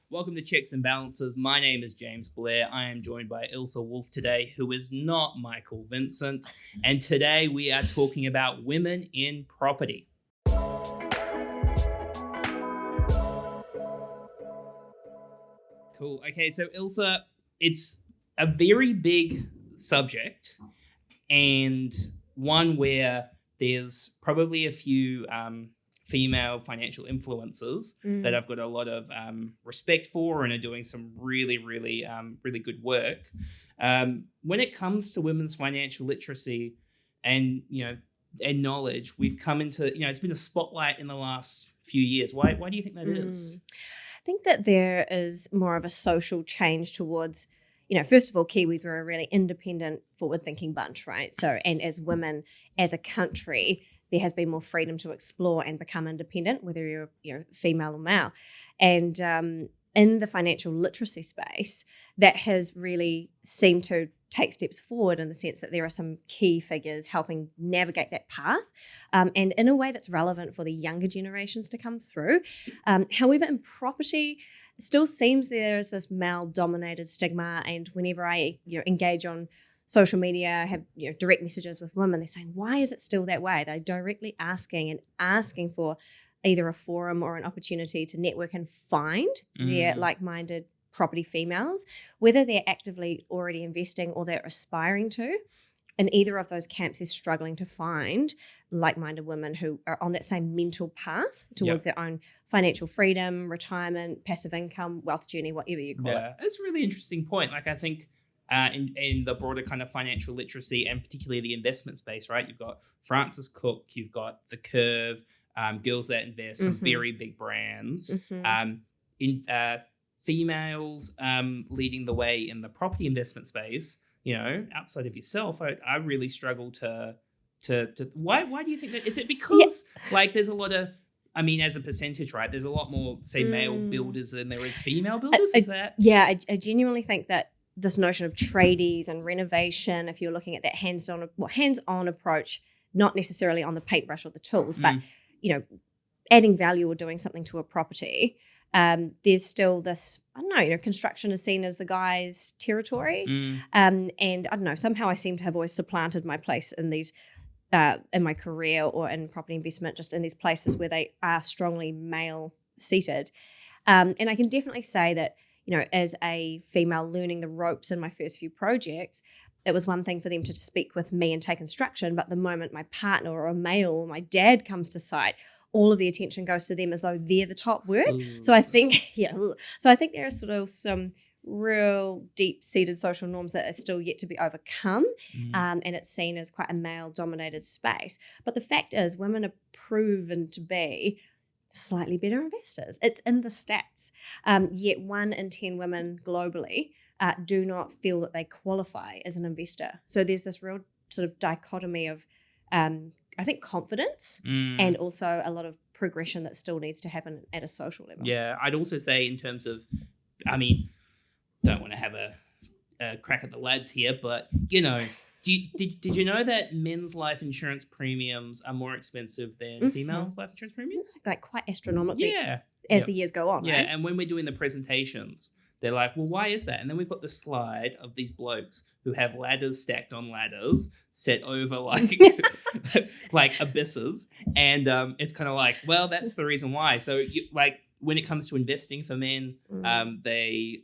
Welcome to Checks and Balances. My name is James Blair. I am joined by Ilse Wolfe today, who is not Michael Vincent. And today we are talking about women in property. Cool. Okay, so Ilse, it's a very big subject and one where there's probably a few female financial influencers that I've got a lot of respect for and are doing some really good work. When it comes to women's financial literacy and knowledge, we've come into it's been a spotlight in the last few years. Why do you think that is? I think that there is more of a social change towards, first of all, Kiwis were a really independent, forward-thinking bunch, right? So, and as women, as a country, there has been more freedom to explore and become independent, whether you're female or male. And in the financial literacy space, that has really seemed to take steps forward in the sense that there are some key figures helping navigate that path and in a way that's relevant for the younger generations to come through. However, in property, it still seems there is this male-dominated stigma, and whenever I engage on social media, have direct messages with women, they're saying, why is it still that way? They're directly asking for either a forum or an opportunity to network and find their like-minded property females, whether they're actively already investing or they're aspiring to. In either of those camps, they're struggling to find like-minded women who are on that same mental path towards their own financial freedom, retirement, passive income, wealth journey, whatever you call it. Yeah, that's a really interesting point. Like, I think in the broader kind of financial literacy and particularly the investment space, right? You've got Francis Cook, you've got The Curve, Girls That Invest, some very big brands. Females leading the way in the property investment space, outside of yourself, I really struggle to why do you think that? Is it because there's a lot of, as a percentage, right, there's a lot more, say, male builders than there is female builders? I genuinely think that this notion of tradies and renovation, if you're looking at that hands-on approach, not necessarily on the paintbrush or the tools, but adding value or doing something to a property, there's still this, construction is seen as the guy's territory. And I don't know, somehow I seem to have always supplanted my place in these, in my career or in property investment, just in these places where they are strongly male-seated. And I can definitely say that, as a female learning the ropes in my first few projects, it was one thing for them to speak with me and take instruction, but the moment my partner or a male or my dad comes to site, all of the attention goes to them as though they're the top word. So I think, there are sort of some real deep-seated social norms that are still yet to be overcome, and it's seen as quite a male-dominated space. But the fact is, women are proven to be slightly better investors. It's in the stats. Yet 1 in 10 women globally do not feel that they qualify as an investor. So there's this real sort of dichotomy of, I think, confidence and also a lot of progression that still needs to happen at a social level. Yeah, I'd also say in terms of, don't want to have a crack at the lads here, but, did you know that men's life insurance premiums are more expensive than females' life insurance premiums? Like quite astronomically as the years go on, Yeah, right? And when we're doing the presentations, they're like, well, why is that? And then we've got the slide of these blokes who have ladders stacked on ladders set over like abysses. And it's kind of like, well, that's the reason why. So when it comes to investing for men, they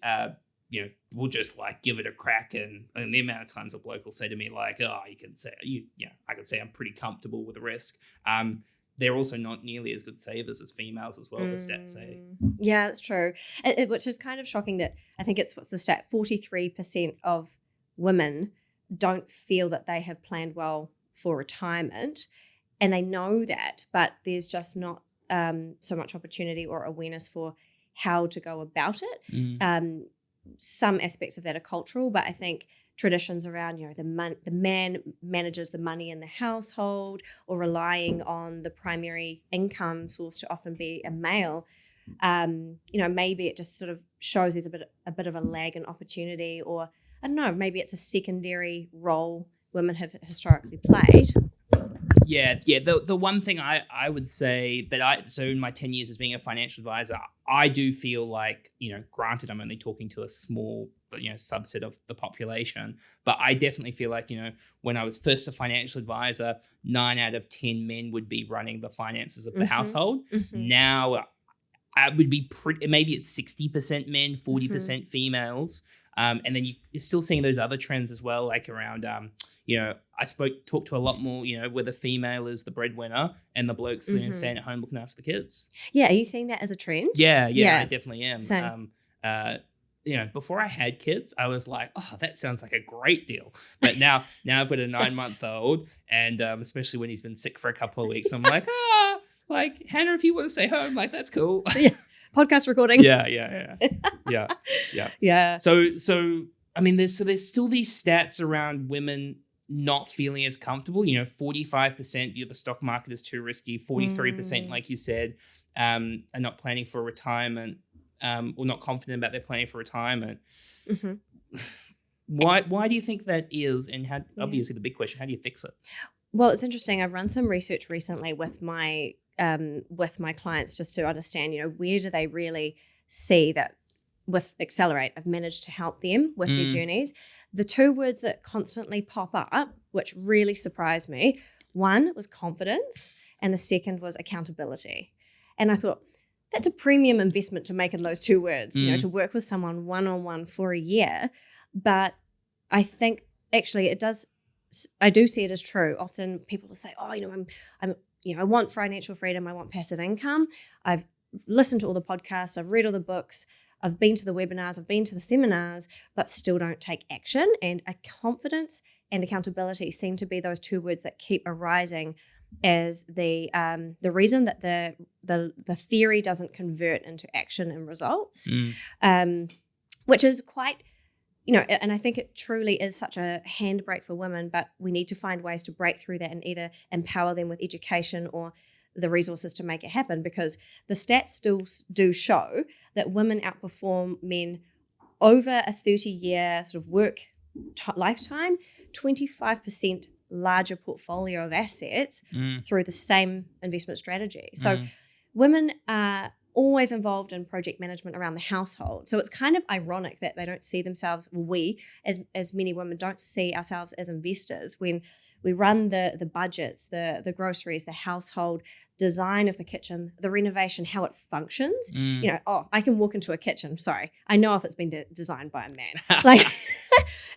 we'll just give it a crack, and the amount of times a bloke will say to me I can say I'm pretty comfortable with the risk. They're also not nearly as good savers as females as well, the stats say. Yeah, that's true. Which is kind of shocking that I think what's the stat? 43% of women don't feel that they have planned well for retirement, and they know that, but there's just not so much opportunity or awareness for how to go about it. Some aspects of that are cultural, but I think traditions around, the man manages the money in the household, or relying on the primary income source to often be a male. Maybe it just sort of shows there's a bit of a lag in opportunity, or I don't know, maybe it's a secondary role women have historically played. Yeah. The one thing I would say that so in my 10 years as being a financial advisor, I do feel like, granted, I'm only talking to a small, subset of the population, but I definitely feel like, when I was first a financial advisor, 9 out of 10 men would be running the finances of the household. Now, I would be maybe it's 60% men, 40% females. And then you're still seeing those other trends as well, like around, I talked to a lot more, where the female is the breadwinner and the bloke's staying at home looking after the kids. Yeah, are you seeing that as a trend? Yeah, I definitely am. Same. Before I had kids, I was like, oh, that sounds like a great deal. But now I've got a 9-month-old, and especially when he's been sick for a couple of weeks, I'm like, like, Hannah, if you want to stay home, like, that's cool. Yeah. Podcast recording. Yeah. So I mean, there's still these stats around women not feeling as comfortable. 45% view the stock market as too risky. 43%, like you said, are not planning for retirement, or not confident about their planning for retirement. Why do you think that is? And how? Obviously, the big question: how do you fix it? Well, it's interesting. I've run some research recently with my clients just to understand, where do they really see that with Accelerate, I've managed to help them with their journeys. The 2 words that constantly pop up, which really surprised me, one was confidence and the second was accountability. And I thought, that's a premium investment to make in those 2 words, to work with someone one-on-one for a year. But I think actually I do see it as true. Often people will say, oh, I want financial freedom. I want passive income. I've listened to all the podcasts. I've read all the books. I've been to the webinars. I've been to the seminars, but still don't take action. And confidence and accountability seem to be those 2 words that keep arising as the reason that the theory doesn't convert into action and results, which is quite, and I think it truly is such a handbrake for women, but we need to find ways to break through that and either empower them with education or the resources to make it happen, because the stats still do show that women outperform men over a 30-year sort of work lifetime, 25% larger portfolio of assets through the same investment strategy. So women are always involved in project management around the household. So it's kind of ironic that they don't see themselves, we as many women don't see ourselves as investors when we run the budgets, the groceries, the household design of the kitchen, the renovation, how it functions. I can walk into a kitchen. Sorry, I know if it's been designed by a man. Like,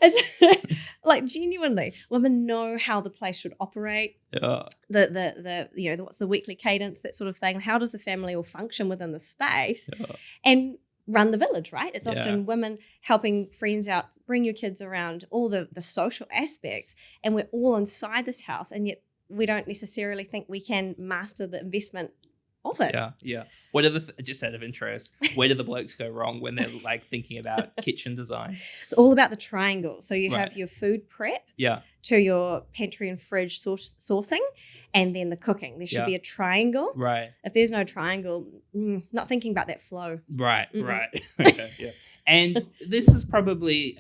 it's like genuinely, women know how the place should operate. Yeah. The what's the weekly cadence, that sort of thing. How does the family all function within the space? Yeah. And run the village, right? It's often women helping friends out, bring your kids around, all the social aspects, and we're all inside this house, and yet we don't necessarily think we can master the investment of it. Yeah. What are just out of interest, where do the blokes go wrong when they're like thinking about kitchen design? It's all about the triangle. So you have your food prep to your pantry and fridge sourcing, and then the cooking. There should be a triangle. Right. If there's no triangle, not thinking about that flow. Right. Okay, yeah. And this is probably,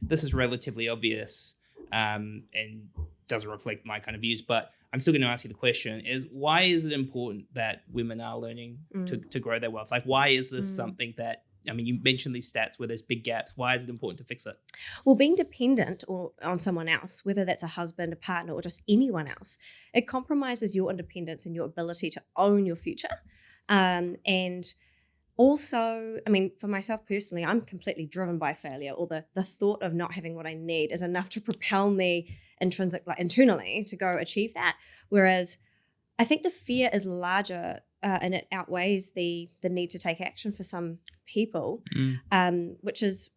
this is relatively obvious, and doesn't reflect my kind of views, but I'm still going to ask you the question: is why is it important that women are learning to grow their wealth? Like, why is this something that, you mentioned these stats where there's big gaps. Why is it important to fix it? Well, being dependent on someone else, whether that's a husband, a partner, or just anyone else, it compromises your independence and your ability to own your future. And also, for myself personally, I'm completely driven by failure, or the thought of not having what I need is enough to propel me internally to go achieve that. Whereas I think the fear is larger and it outweighs the need to take action for some people, which is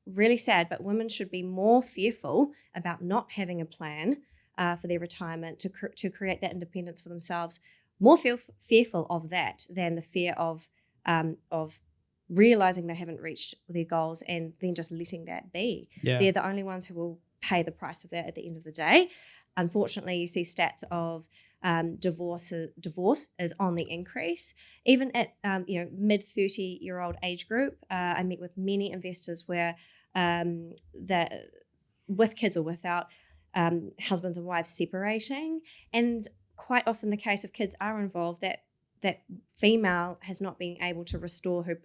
really sad. But women should be more fearful about not having a plan for their retirement to create that independence for themselves. More fearful of that than the fear of realizing they haven't reached their goals and then just letting that be. Yeah. They're the only ones who will pay the price of that at the end of the day. Unfortunately, you see stats of divorce is on the increase. Even at mid 30-year-old age group, I met with many investors where that with kids or without, husbands and wives separating, and quite often the case of kids are involved that female has not been able to restore her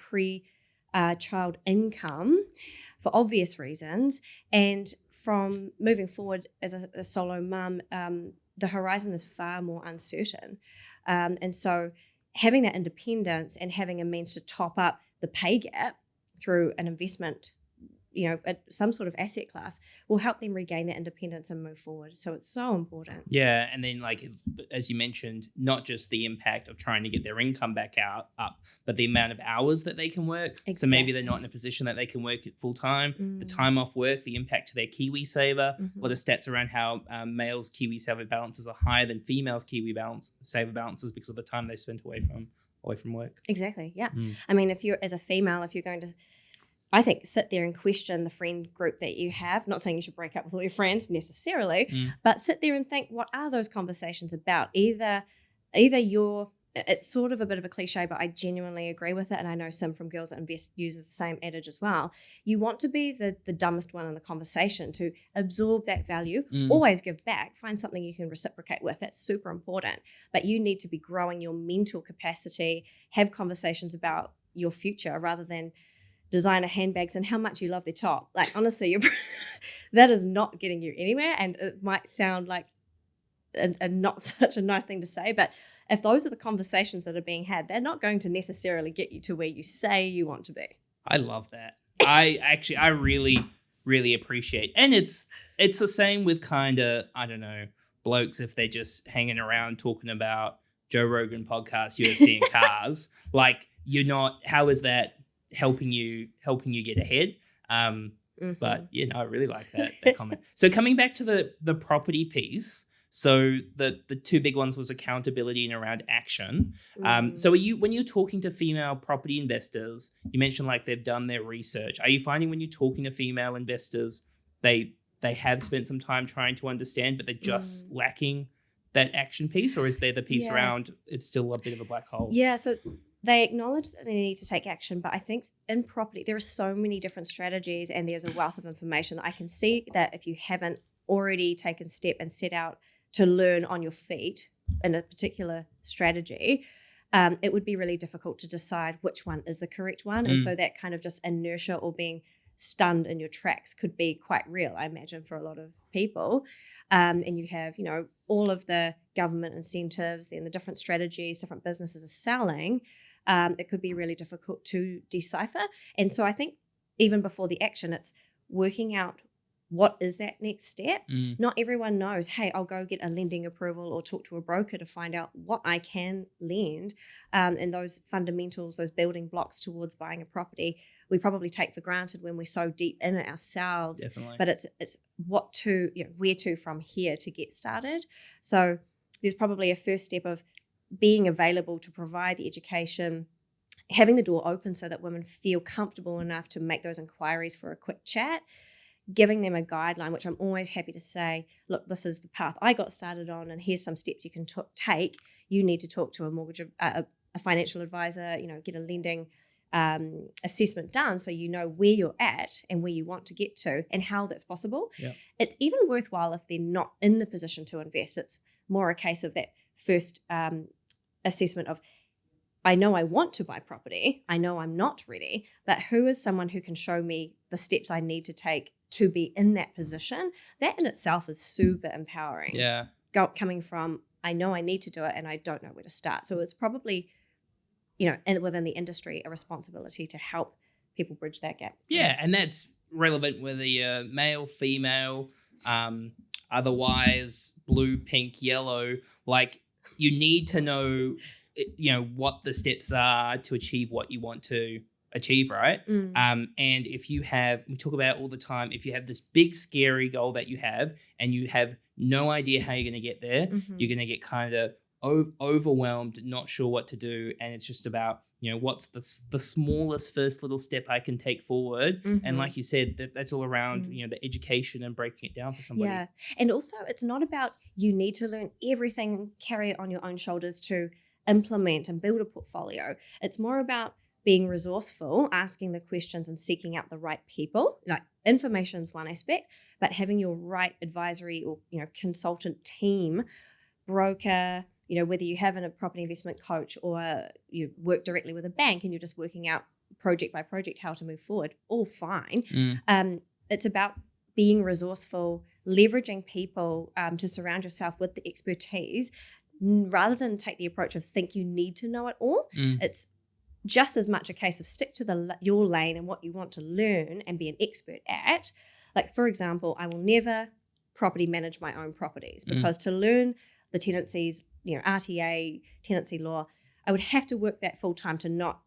child income for obvious reasons, and from moving forward as a solo mum, the horizon is far more uncertain, and so having that independence and having a means to top up the pay gap through an investment, some sort of asset class, will help them regain that independence and move forward. So it's so important. Yeah, and then as you mentioned, not just the impact of trying to get their income back up, but the amount of hours that they can work. Exactly. So maybe they're not in a position that they can work it full time. The time off work, the impact to their Kiwisaver. A lot of stats around how males' Kiwisaver balances are higher than females' Kiwisaver balances because of the time they spent away from work. Exactly. Yeah. I mean, if you're as a female, if you're going to, I think, sit there and question the friend group that you have. Not saying you should break up with all your friends necessarily, but sit there and think, what are those conversations about? Either it's sort of a bit of a cliche, but I genuinely agree with it. And I know Sim from Girls That Invest uses the same adage as well. You want to be the dumbest one in the conversation, to absorb that value, always give back, find something you can reciprocate with. That's super important. But you need to be growing your mental capacity, have conversations about your future rather than designer handbags and how much you love their top. Like, honestly, that is not getting you anywhere, and it might sound like a not such a nice thing to say, but if those are the conversations that are being had, they're not going to necessarily get you to where you say you want to be. I love that. I really, really appreciate, and it's the same with kind of, I don't know, blokes, if they're just hanging around talking about Joe Rogan podcast, UFC and cars. Like, you're not, how is that helping you get ahead? But I really like that comment. So coming back to the property piece, so the two big ones was accountability and around action. So when you're talking to female property investors, you mentioned like they've done their research. Are you finding when you're talking to female investors, they have spent some time trying to understand, but they're just lacking that action piece, or is there the piece around it's still a bit of a black hole? Yeah, so they acknowledge that they need to take action, but I think in property there are so many different strategies and there's a wealth of information that I can see that if you haven't already taken step and set out to learn on your feet in a particular strategy, it would be really difficult to decide which one is the correct one. And so that kind of just inertia or being stunned in your tracks could be quite real, I imagine, for a lot of people. And you have, all of the government incentives, then the different strategies, different businesses are selling. It could be really difficult to decipher. And so I think even before the action, it's working out what is that next step. Not everyone knows, hey, I'll go get a lending approval or talk to a broker to find out what I can lend. And those fundamentals, those building blocks towards buying a property, we probably take for granted when we're so deep in it ourselves. Definitely. But it's what to, where to from here to get started. So there's probably a first step of being available to provide the education, having the door open so that women feel comfortable enough to make those inquiries for a quick chat, giving them a guideline, which I'm always happy to say, look, this is the path I got started on, and here's some steps you can take. You need to talk to a financial advisor, get a lending assessment done so you know where you're at and where you want to get to and how that's possible. Yep. It's even worthwhile if they're not in the position to invest. It's more a case of that first assessment of, I know I want to buy property, I know I'm not ready, but who is someone who can show me the steps I need to take to be in that position? That in itself is super empowering. Yeah. Coming from, I know I need to do it and I don't know where to start. So it's probably, within the industry, a responsibility to help people bridge that gap. Yeah, and that's relevant whether you're male, female, otherwise blue, pink, yellow. Like, you need to know, what the steps are to achieve what you want to achieve, right? And if you have, we talk about it all the time, if you have this big scary goal that you have and you have no idea how you're going to get there, you're going to get kind of overwhelmed, not sure what to do. And it's just about, what's the smallest first little step I can take forward. And like you said, that's all around, the education and breaking it down for somebody. Yeah. And also it's not about you need to learn everything, carry it on your own shoulders to implement and build a portfolio. It's more about being resourceful, asking the questions and seeking out the right people. Like information is one aspect, but having your right advisory or, consultant team, broker, whether you have a property investment coach or you work directly with a bank and you're just working out project by project how to move forward, all fine. It's about being resourceful, leveraging people to surround yourself with the expertise rather than take the approach of think you need to know it all. It's just as much a case of stick to your lane and what you want to learn and be an expert at. Like, for example, I will never property manage my own properties because to learn the tenancies, RTA, tenancy law, I would have to work that full time to not,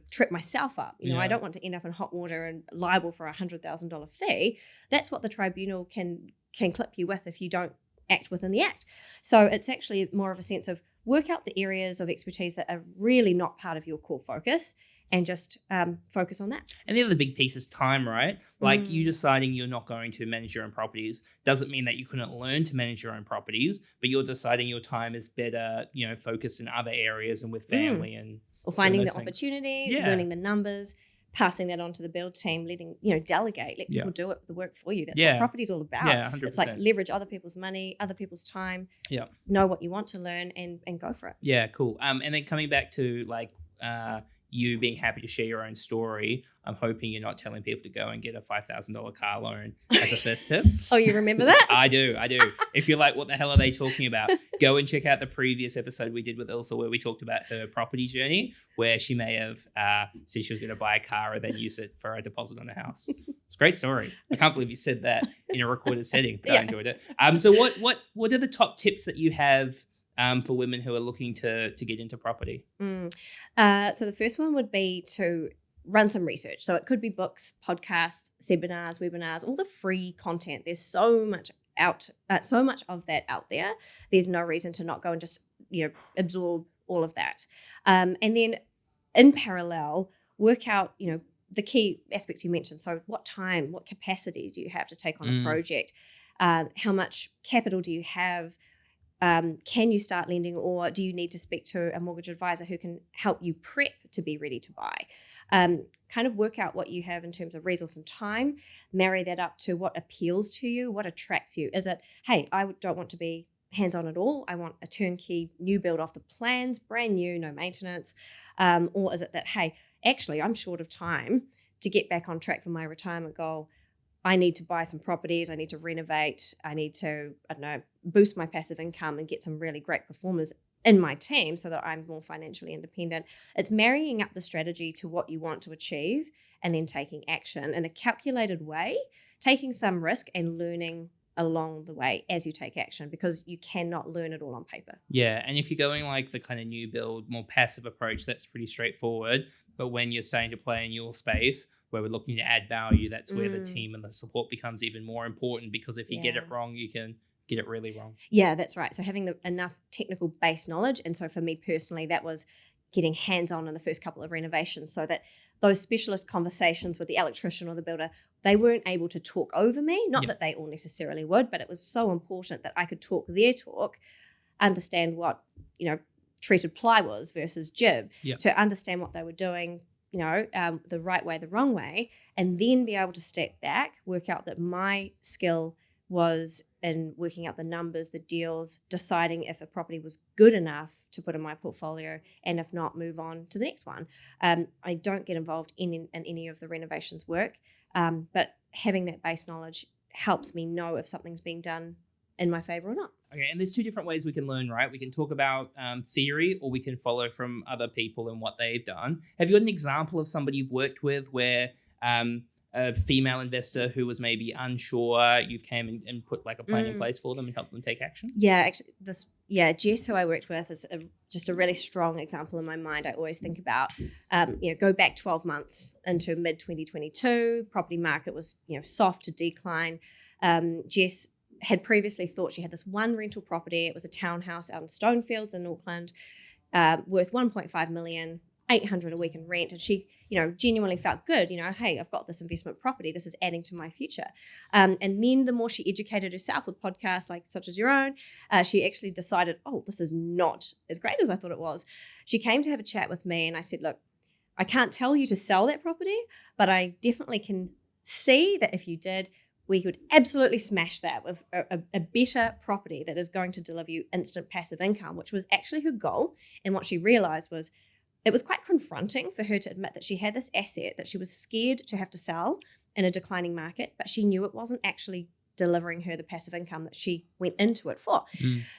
trip myself up. I don't want to end up in hot water and liable for $100,000 fee. That's what the tribunal can clip you with if you don't act within the act. So it's actually more of a sense of work out the areas of expertise that are really not part of your core focus and just focus on that. And the other big piece is time, right? Like you deciding you're not going to manage your own properties doesn't mean that you couldn't learn to manage your own properties, but you're deciding your time is better, focused in other areas and with family and or finding the opportunity, learning the numbers, passing that on to the build team, letting, delegate, let people do the work for you. That's what property's all about. Yeah, 100%. It's like leverage other people's money, other people's time, know what you want to learn and go for it. Yeah, cool. And then coming back to you being happy to share your own story, I'm hoping you're not telling people to go and get a $5,000 car loan as a first tip. Oh, you remember that? I do. If you're like, what the hell are they talking about? Go and check out the previous episode we did with Ilse where we talked about her property journey, where she may have said she was going to buy a car and then use it for a deposit on a house. It's a great story. I can't believe you said that in a recorded setting, but I enjoyed it. So what are the top tips that you have for women who are looking to get into property? So the first one would be to run some research. So it could be books, podcasts, seminars, webinars, all the free content. There's so much of that out there. There's no reason to not go and just absorb all of that. And then in parallel, work out the key aspects you mentioned. So what time, what capacity do you have to take on a project? How much capital do you have? Can you start lending, or do you need to speak to a mortgage advisor who can help you prep to be ready to buy? Kind of work out what you have in terms of resource and time, marry that up to what appeals to you, what attracts you. Is it, hey, I don't want to be hands-on at all. I want a turnkey new build off the plans, brand new, no maintenance. Or is it that, hey, actually I'm short of time to get back on track for my retirement goal. I need to buy some properties, I need to renovate, I need to, boost my passive income and get some really great performers in my team so that I'm more financially independent. It's marrying up the strategy to what you want to achieve and then taking action in a calculated way, taking some risk and learning along the way as you take action, because you cannot learn it all on paper. Yeah, and if you're going like the kind of new build, more passive approach, that's pretty straightforward. But when you're starting to play in your space, where we're looking to add value, that's where the team and the support becomes even more important, because if you get it wrong, you can get it really wrong. Yeah, that's right. So having enough technical base knowledge. And so for me personally, that was getting hands-on in the first couple of renovations, so that those specialist conversations with the electrician or the builder, they weren't able to talk over me. Not that they all necessarily would, but it was so important that I could talk their talk, understand what, treated ply was versus jib, to understand what they were doing, the right way, the wrong way, and then be able to step back, work out that my skill was in working out the numbers, the deals, deciding if a property was good enough to put in my portfolio, and if not, move on to the next one. I don't get involved in any of the renovations work, but having that base knowledge helps me know if something's being done in my favor or not. Okay, and there's two different ways we can learn, right? We can talk about theory, or we can follow from other people and what they've done. Have you got an example of somebody you've worked with where a female investor who was maybe unsure, you've came and put like a plan in place for them and helped them take action? Yeah, actually, Jess, who I worked with, is just a really strong example in my mind. I always think about, go back 12 months into mid-2022, property market was, soft to decline. Jess had previously thought she had this one rental property. It was a townhouse out in Stonefields in Auckland, worth $1.5 million, $800 a week in rent. And she, genuinely felt good, hey, I've got this investment property. This is adding to my future. And then the more she educated herself with podcasts like such as your own, she actually decided, oh, this is not as great as I thought it was. She came to have a chat with me and I said, look, I can't tell you to sell that property, but I definitely can see that if you did, we could absolutely smash that with a better property that is going to deliver you instant passive income, which was actually her goal. And what she realized was it was quite confronting for her to admit that she had this asset that she was scared to have to sell in a declining market, but she knew it wasn't actually delivering her the passive income that she went into it for.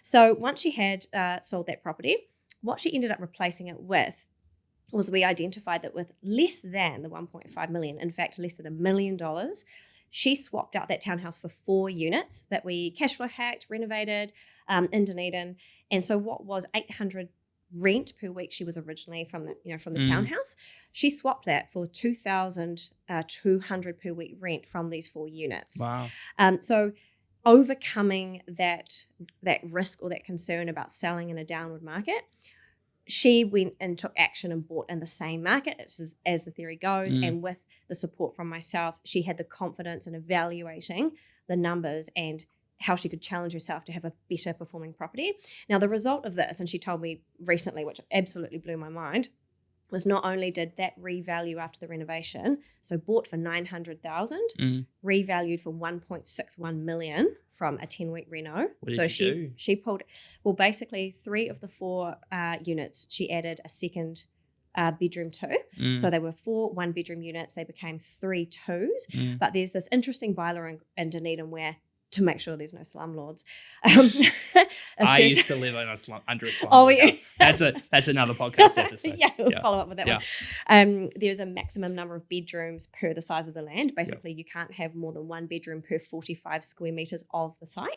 So once she had sold that property, what she ended up replacing it with was we identified that with less than the 1.5 million, in fact, less than $1 million, she swapped out that townhouse for 4 units that we cash flow hacked, renovated in Dunedin. And so what was $800 rent per week she was originally from the townhouse, she swapped that for $2,200 per week rent from these 4 units. Wow. So overcoming that risk or that concern about selling in a downward market, she went and took action and bought in the same market as the theory goes. And with the support from myself, she had the confidence in evaluating the numbers and how she could challenge herself to have a better performing property. Now, the result of this, and she told me recently, which absolutely blew my mind, was not only did that revalue after the renovation, so bought for $900,000, revalued for $1.61 million from a 10-week reno. What did you do? She pulled, well, basically 3 of the 4 units, she added a second bedroom to. So they were 4 one-bedroom units. They became 3 twos. But there's this interesting bylaw in Dunedin where, to make sure there's no slumlords. I used to live under a slum. Oh, yeah. That's another podcast episode. We'll follow up with that one. There's a maximum number of bedrooms per the size of the land. Basically, you can't have more than 1 bedroom per 45 square meters of the site.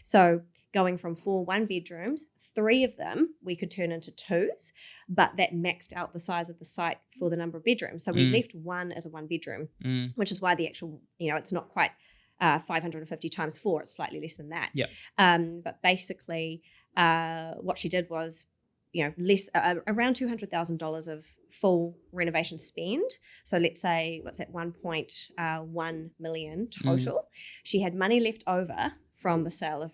So going from 4 one-bedrooms, 3 of them we could turn into 2s, but that maxed out the size of the site for the number of bedrooms. So we left 1 as a 1-bedroom, which is why the actual, it's not quite 550 times 4, it's slightly less than that. But basically, what she did was, less around $200,000 of full renovation spend. So let's say, what's that, 1.1 million total. She had money left over from the sale of,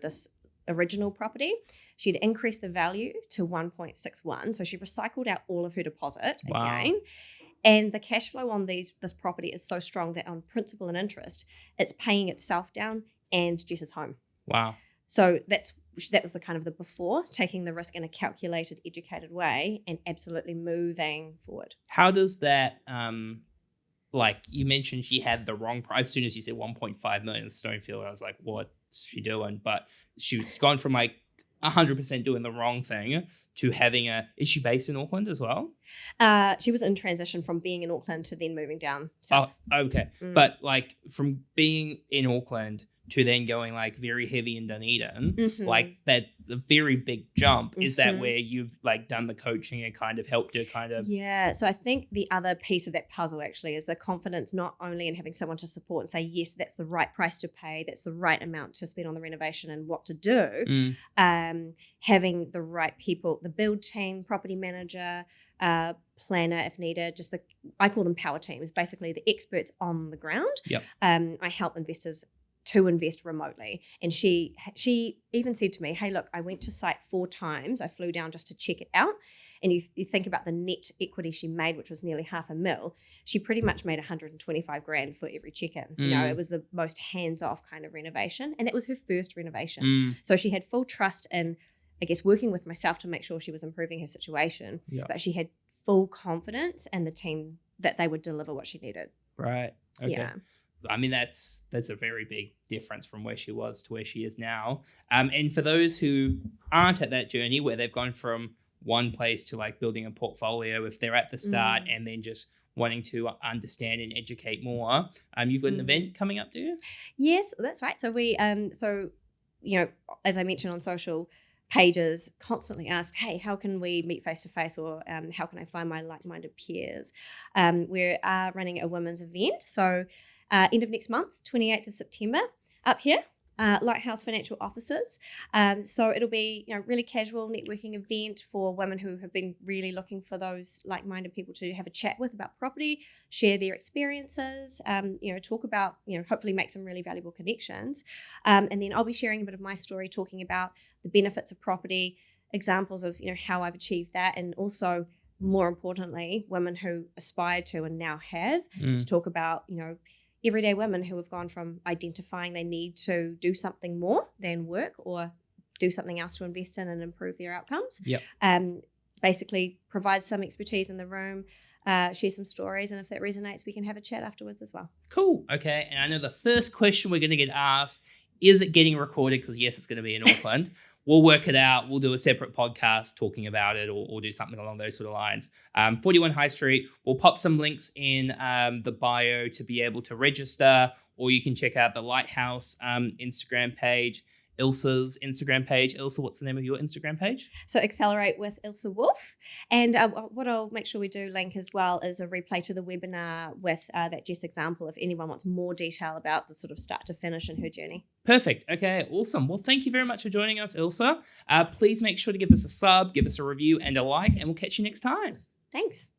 this original property. She'd increased the value to 1.61. So she recycled out all of her deposit again. And the cash flow on this property is so strong that on principal and interest, it's paying itself down and Jess's home. Wow. So that was the kind of the before, taking the risk in a calculated, educated way and absolutely moving forward. How does that, like you mentioned she had the wrong price. As soon as you said 1.5 million Stonefield, I was like, what's she doing? But she was gone from like 100% doing the wrong thing to having is she based in Auckland as well? She was in transition from being in Auckland to then moving down south. Oh, okay. But like from being in Auckland to then going like very heavy in Dunedin, like that's a very big jump. Is that where you've like done the coaching and kind of helped her kind of? Yeah. So I think the other piece of that puzzle actually is the confidence, not only in having someone to support and say, yes, that's the right price to pay, that's the right amount to spend on the renovation and what to do, having the right people, the build team, property manager, planner if needed, I call them power teams, basically the experts on the ground. I help investors to invest remotely. And she even said to me, hey, look, I went to site 4 times. I flew down just to check it out. And you think about the net equity she made, which was nearly $500,000. She pretty much made 125 grand for every check-in. It was the most hands-off kind of renovation. And that was her first renovation. So she had full trust in, I guess, working with myself to make sure she was improving her situation. But she had full confidence in the team that they would deliver what she needed. Right. Okay. Yeah. I mean, that's a very big difference from where she was to where she is now. And for those who aren't at that journey where they've gone from one place to like building a portfolio, if they're at the start and then just wanting to understand and educate more, you've got an event coming up, do you? Yes, that's right. So we, as I mentioned on social pages, constantly ask, hey, how can we meet face to face, or how can I find my like-minded peers? We are running a women's event. So end of next month, 28th of September, up here, Lighthouse Financial Offices. So it'll be, really casual networking event for women who have been really looking for those like-minded people to have a chat with about property, share their experiences, talk about, hopefully make some really valuable connections. And then I'll be sharing a bit of my story, talking about the benefits of property, examples of, how I've achieved that, and also more importantly, women who aspire to and now have, to talk about, everyday women who have gone from identifying they need to do something more than work or do something else to invest in and improve their outcomes. Yep. Basically provide some expertise in the room, share some stories, and if that resonates, we can have a chat afterwards as well. Cool. Okay. And I know the first question we're going to get asked, is it getting recorded? Because yes, it's going to be in Auckland. We'll work it out. We'll do a separate podcast talking about it or do something along those sort of lines. 41 High Street. We'll pop some links in the bio to be able to register, or you can check out the Lighthouse Instagram page, Ilse's Instagram page. Ilse, what's the name of your Instagram page? So Accelerate with Ilse Wolfe. And what I'll make sure we do link as well is a replay to the webinar with that Jess example if anyone wants more detail about the sort of start to finish in her journey. Perfect. Okay, awesome. Well, thank you very much for joining us, Ilse. Please make sure to give us a sub, give us a review and a like, and we'll catch you next time. Thanks.